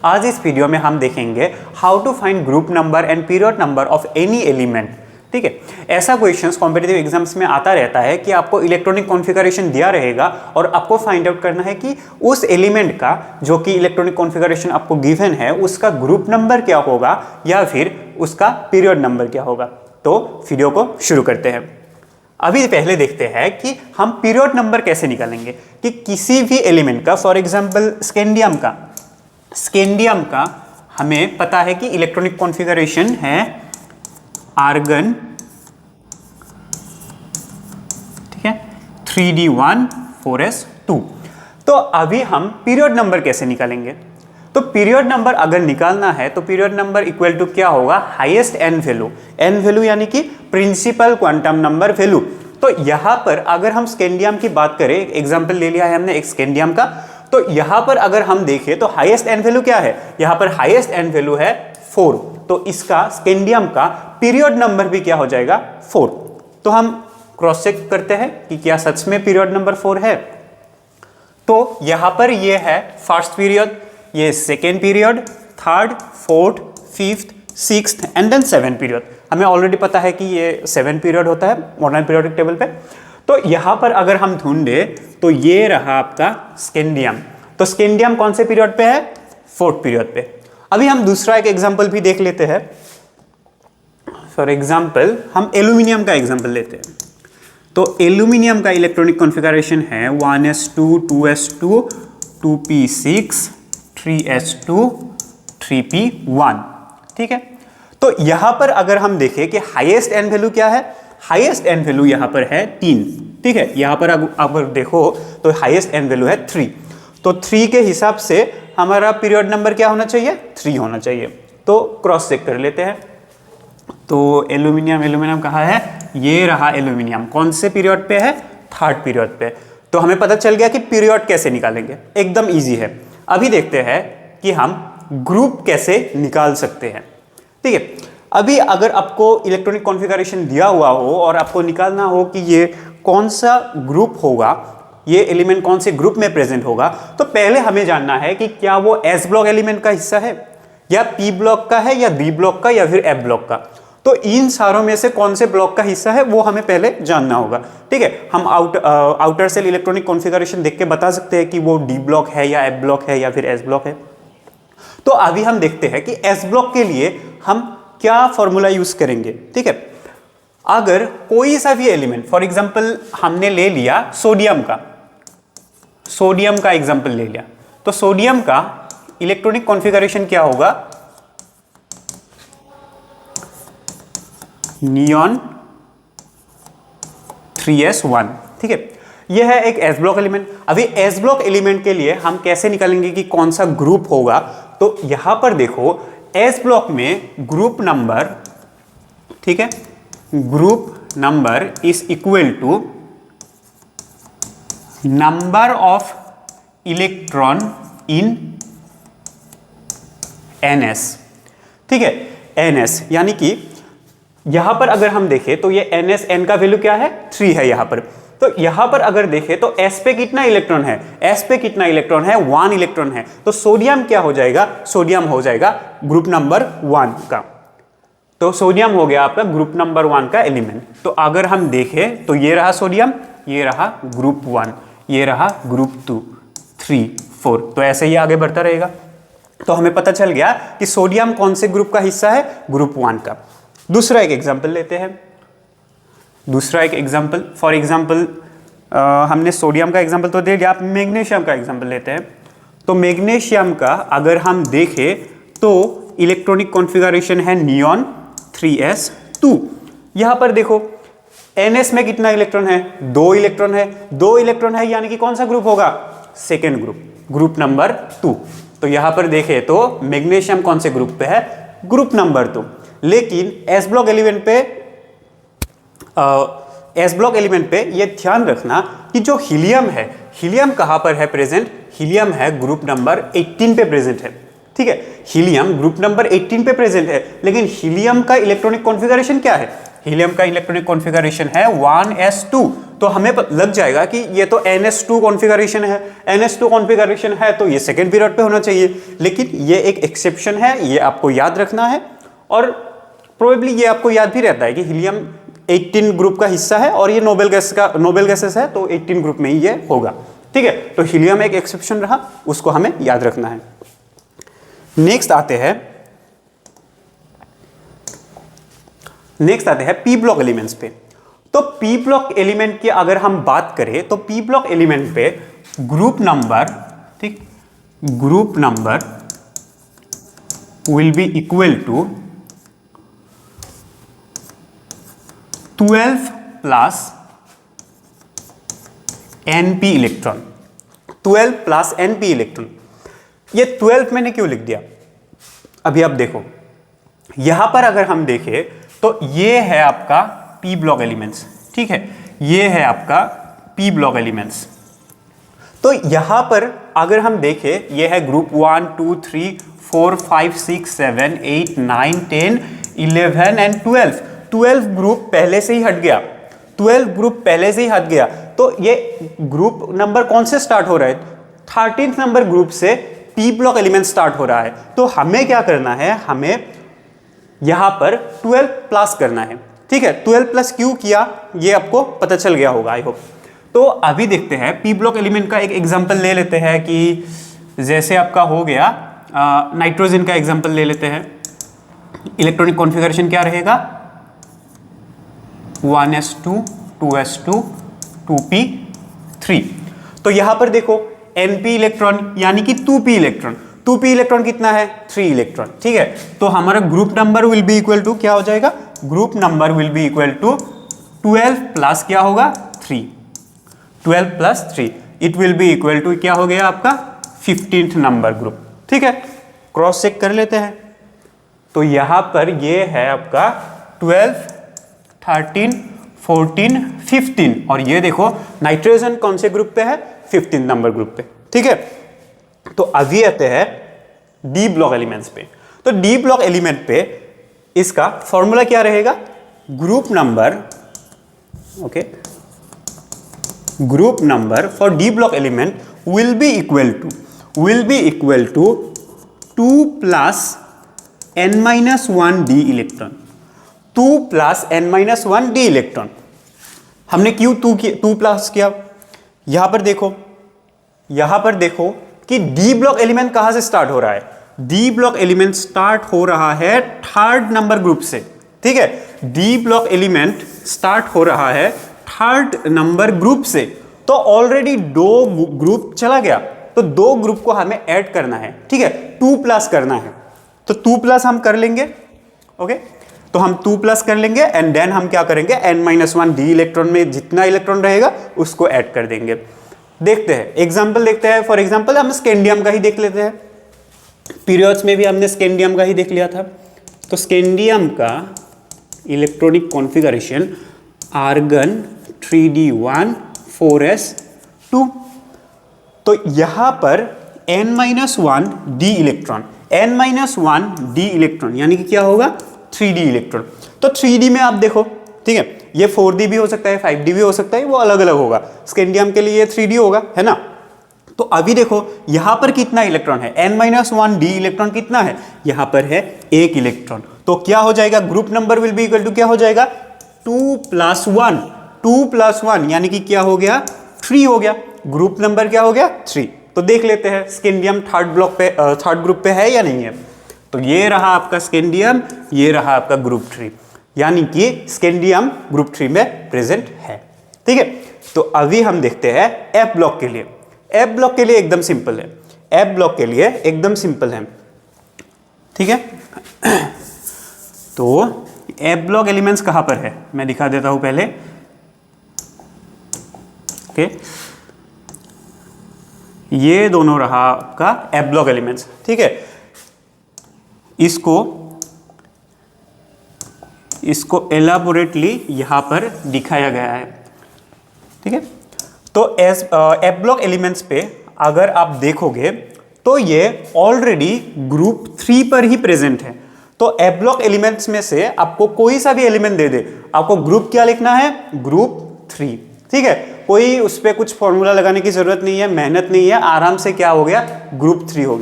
आज इस वीडियो में हम देखेंगे how to find group number and period number of any element. ठीक है, ऐसा क्वेश्चंस कॉम्पिटिटिव एग्जाम्स में आता रहता है कि आपको इलेक्ट्रॉनिक कॉन्फ़िगरेशन दिया रहेगा और आपको फाइंड आउट करना है कि उस एलिमेंट का जो कि इलेक्ट्रॉनिक कॉन्फ़िगरेशन आपको गिवन है उसका ग्रुप नंबर क्या होगा या फिर उसका पीरियड नंबर क्या होगा। तो वीडियो को शुरू करते हैं। अभी पहले देखते हैं कि हम पीरियड नंबर कैसे निकालेंगे कि किसी भी एलिमेंट का, फॉर एग्जांपल स्कैंडियम का हमें पता है कि इलेक्ट्रॉनिक कॉन्फ़िगरेशन है आर्गन, ठीक है, 3d1 4s2। तो अभी हम पीरियड नंबर कैसे निकालेंगे? तो पीरियड नंबर अगर निकालना है तो पीरियड नंबर इक्वल टू क्या होगा? Highest n value. N value यानी कि प्रिंसिपल क्वांटम नंबर वैल्यू। तो यहां पर अगर हम स्कैंडियम की बात करें, एग्जांपल ले लिया है हमने एक स्कैंडियम का, तो यहां पर अगर हम देखें तो हाईएस्ट एन वैल्यू क्या है? यहां पर हाईएस्ट एन वैल्यू है 4। तो इसका स्कैंडियम का पीरियड नंबर भी क्या हो जाएगा? 4। तो हम क्रॉस चेक करते हैं कि क्या सच में पीरियड नंबर 4 है। तो यहां पर ये है फर्स्ट पीरियड, ये second period, third, fourth, fifth, sixth and then 7 period. हमें ऑलरेडी पता है कि ये 7 पीरियड होता है मॉडर्न पीरियोडिक टेबल पे। तो यहां पर अगर हम ढूंढे तो ये रहा आपका स्कैंडियम। तो स्कैंडियम कौन से पीरियड पे है? 4th पीरियड पे। अभी हम दूसरा एक एग्जाम्पल भी देख लेते हैं। फॉर एग्जाम्पल हम एल्यूमिनियम का एग्जाम्पल लेते हैं। तो एल्यूमिनियम का इलेक्ट्रॉनिक कॉन्फ़िगरेशन है 1s2 2s2 2p6 3s2 3p1। ठीक है, तो यहां पर अगर हम देखें कि हाईएस्ट एन वैल्यू क्या है? हाईएस्ट एन वैल्यू यहां पर है 3। ठीक है, यहां पर अगर देखो तो हाईएस्ट एन वैल्यू है 3। तो 3 के हिसाब से हमारा पीरियड नंबर क्या होना चाहिए? 3 होना चाहिए। तो क्रॉस चेक कर लेते हैं। तो एल्यूमिनियम कहाँ है? ये रहा एल्यूमिनियम। कौन से पीरियड पे है? 3rd पीरियड पे। तो हमें पता चल गया कि पीरियड कैसे निकालेंगे, एकदम इजी है। अभी देखते हैं कि हम ग्रुप कैसे निकाल सकते हैं। ठीक है, अभी अगर आपको इलेक्ट्रॉनिक कॉन्फ़िगरेशन दिया हुआ हो और आपको निकालना हो कि ये कौन सा ग्रुप होगा, ये एलिमेंट कौन से ग्रुप में प्रेजेंट होगा, तो पहले हमें जानना है कि क्या वो एस ब्लॉक एलिमेंट का हिस्सा है या पी ब्लॉक का है या डी ब्लॉक का या फिर एफ ब्लॉक का। तो इन सारों में से कौन से ब्लॉक का हिस्सा है वो हमें पहले जानना होगा। ठीक है, हम आउटर सेल इलेक्ट्रॉनिक कॉन्फ़िगरेशन देख के बता सकते हैं कि वो डी ब्लॉक है या एफ ब्लॉक है या फिर एस ब्लॉक है। तो अभी हम देखते हैं कि एस ब्लॉक के लिए हम क्या फॉर्मूला यूज करेंगे। ठीक है, अगर कोई सा भी एलिमेंट, फॉर एग्जांपल हमने ले लिया सोडियम का एग्जांपल ले लिया, तो सोडियम का इलेक्ट्रॉनिक कॉन्फ़िगरेशन क्या होगा? Neon 3s1। ठीक है, यह है एक एस ब्लॉक एलिमेंट। अभी एस ब्लॉक एलिमेंट के लिए हम कैसे निकालेंगे कि कौन सा ग्रुप होगा? तो यहां पर देखो एस ब्लॉक में ग्रुप नंबर, ठीक है, group number is equal to number of electron in ns। ठीक है, ns यानी कि यहां पर अगर हम देखें तो ये ns, n का वैल्यू क्या है? 3 है यहां पर। तो यहां पर अगर देखें तो s पे कितना इलेक्ट्रॉन है? s पे कितना इलेक्ट्रॉन है? 1 इलेक्ट्रॉन है। तो सोडियम क्या हो जाएगा? सोडियम हो जाएगा ग्रुप नंबर 1 का। तो सोडियम हो गया आपका ग्रुप नंबर 1 का एलिमेंट। तो अगर हम देखें तो ये रहा सोडियम, ये रहा ग्रुप 1, ये रहा ग्रुप 2 3 4। तो ऐसे ही आगे बढ़ता रहेगा। तो हमें पता चल गया कि सोडियम कौन से ग्रुप का हिस्सा है? ग्रुप 1 का। दूसरा एक एग्जाम्पल लेते हैं। फॉर एग्जाम्पल हमने सोडियम का एग्जाम्पल तो दे दिया, आप मैग्नीशियम का एग्जाम्पल लेते हैं। तो मैग्नीशियम का अगर हम देखें तो इलेक्ट्रॉनिक कॉन्फ़िगरेशन है नियॉन 3s2। यहां पर देखो ns में कितना इलेक्ट्रॉन है? 2 इलेक्ट्रॉन है। 2 इलेक्ट्रॉन है यानी कि कौन सा ग्रुप होगा? Second group, group number 2। तो यहां पर देखें तो मैग्नीशियम कौन से ग्रुप पे है? Group number 2। लेकिन एस ब्लॉक एलिमेंट पे ये ध्यान रखना कि जो हीलियम है, हीलियम कहां पर है प्रेजेंट? हीलियम है ग्रुप नंबर 18 पे प्रेजेंट है। ठीक है, हीलियम ग्रुप नंबर 18 पे प्रेजेंट है, लेकिन हीलियम का इलेक्ट्रॉनिक कॉन्फ़िगरेशन क्या है? हीलियम का इलेक्ट्रॉनिक कॉन्फ़िगरेशन है 1s2, तो हमें लग जाएगा कि ये तो ns2 कॉन्फ़िगरेशन है, ns2 कॉन्फ़िगरेशन है तो ये सेकेंड पीरियड पे होना चाहिए, लेकिन ये एक एक्सेप्शन है, ये आपको याद रखना है। और प्रोबेबली ये आपको याद भी रहता है कि हीलियम 18 ग्रुप का हिस्सा है और ये नोबेल गैसेस है, तो 18 ग्रुप में ही ये होगा, ठीक है। तो हीलियम एक एक्सेप्शन रहा, उसको हमें याद रखना है। नेक्स्ट आते हैं पी ब्लॉक एलिमेंट्स पे। तो पी ब्लॉक एलिमेंट की अगर हम बात करें तो पी ब्लॉक एलिमेंट पे ग्रुप नंबर, ठीक, group number will be equal to 12 plus np electron, 12 plus np electron. ये 12 मैंने क्यों लिख दिया, अभी आप देखो यहां पर अगर हम देखें तो ये है आपका p ब्लॉक एलिमेंट्स, ठीक है, ये है आपका p ब्लॉक एलिमेंट्स। तो यहां पर अगर हम देखें ये है ग्रुप 1 2 3 4 5 6 7 8 9 10 11 एंड 12 ग्रुप पहले से ही हट गया, 12 ग्रुप पहले से ही हट गया। तो ये ग्रुप नंबर कौन से स्टार्ट हो रहा है, 13th नंबर ग्रुप से पी ब्लॉक एलिमेंट स्टार्ट हो रहा है। तो हमें क्या करना है, हमें यहां पर 12 प्लस करना है, ठीक है। 12 प्लस क्यों किया ये आपको पता चल गया होगा आई होप। तो अभी देखते हैं पी ब्लॉक एलिमेंट का एक एग्जांपल ले लेते हैं कि जैसे आपका हो गया नाइट्रोजन का एग्जांपल ले लेते हैं। इलेक्ट्रॉनिक कॉन्फ़िगरेशन क्या रहेगा, 1s2 2s2 2p3। तो यहां पर देखो np इलेक्ट्रॉन यानी कि 2p इलेक्ट्रॉन, 2p इलेक्ट्रॉन कितना है 3 इलेक्ट्रॉन, ठीक है। तो हमारा group number will be equal to क्या हो जाएगा, group number will be equal to 12 plus क्या होगा 3, 12 plus 3 it will be equal to क्या हो गया आपका 15th नंबर ग्रुप, ठीक है। क्रॉस चेक कर लेते हैं। तो यहां पर ये है आपका 12 13 14 15 और ये देखो नाइट्रोजन कौन से ग्रुप पे है 15 नंबर ग्रुप पे, ठीक है। तो अभी आते हैं डी ब्लॉक एलिमेंट्स पे। तो डी ब्लॉक एलिमेंट पे इसका फॉर्मूला क्या रहेगा, group number, okay, group number for d block element will be equal to 2 plus n-1 d electron, 2 plus n-1 d electron. हमने क्यों 2 प्लस किया, यहां पर देखो कि डी ब्लॉक एलिमेंट कहां से स्टार्ट हो रहा है, डी ब्लॉक एलिमेंट स्टार्ट हो रहा है 3rd नंबर ग्रुप से, ठीक है। डी ब्लॉक एलिमेंट स्टार्ट हो रहा है 3rd नंबर ग्रुप से। तो ऑलरेडी 2 ग्रुप चला गया, तो 2 ग्रुप को हमें ऐड करना है, ठीक है, 2 प्लस करना है। तो 2 प्लस हम कर लेंगे, ओके। तो हम 2 प्लस कर लेंगे एंड देन हम क्या करेंगे, n-1 डी इलेक्ट्रॉन में जितना इलेक्ट्रॉन रहेगा उसको ऐड कर देंगे। देखते हैं एग्जांपल देखते हैं। फॉर एग्जांपल हम स्कैंडियम का ही देख लेते हैं, पीरियड्स में भी हमने स्कैंडियम का ही देख लिया था। तो स्कैंडियम का electronic configuration argon 3d1 4s2। तो यहां पर n-1 d electron, n-1 d electron यानी कि क्या होगा 3d इलेक्ट्रॉन। तो 3d में आप देखो, ठीक है, ये 4d भी हो सकता है 5d भी हो सकता है, वो अलग अलग होगा। स्कैंडियम के लिए ये 3d होगा, है ना। तो अभी देखो यहां पर कितना इलेक्ट्रॉन है, n-1 डी इलेक्ट्रॉन कितना है, यहां पर है 1 इलेक्ट्रॉन। तो क्या हो जाएगा, group number will be equal to क्या हो जाएगा 2 प्लस 1 यानी कि क्या हो गया 3 हो गया, ग्रुप नंबर क्या हो गया 3। तो देख लेते हैं स्कैंडियम 3rd ग्रुप पे है या नहीं है। तो ये रहा आपका स्कैंडियम, ये रहा आपका ग्रुप 3, यानी कि स्कैंडियम ग्रुप 3 में प्रेजेंट है, ठीक है। तो अभी हम देखते हैं एफ ब्लॉक के लिए। एफ ब्लॉक के लिए एकदम सिंपल है, एफ ब्लॉक के लिए एकदम सिंपल है, ठीक है। तो एफ ब्लॉक एलिमेंट्स कहां पर है मैं दिखा देता हूं पहले, ओके। ये दोनों रहा आपका एफ ब्लॉक एलिमेंट्स, ठीक है। इसको एलाबोरेटली यहां पर दिखाया गया है, ठीक है। तो एफ ब्लॉक एलिमेंट्स पे अगर आप देखोगे तो ये ऑलरेडी ग्रुप 3 पर ही प्रेजेंट है। तो एफ ब्लॉक एलिमेंट्स में से आपको कोई सा भी एलिमेंट दे दे, आपको ग्रुप क्या लिखना है, ग्रुप 3। ठीक है, कोई उस पर कुछ फॉर्मूला लगाने की जरूरत नहीं है, मेहनत नहीं है, आराम से क्या हो गया, ग्रुप 3 हो गया।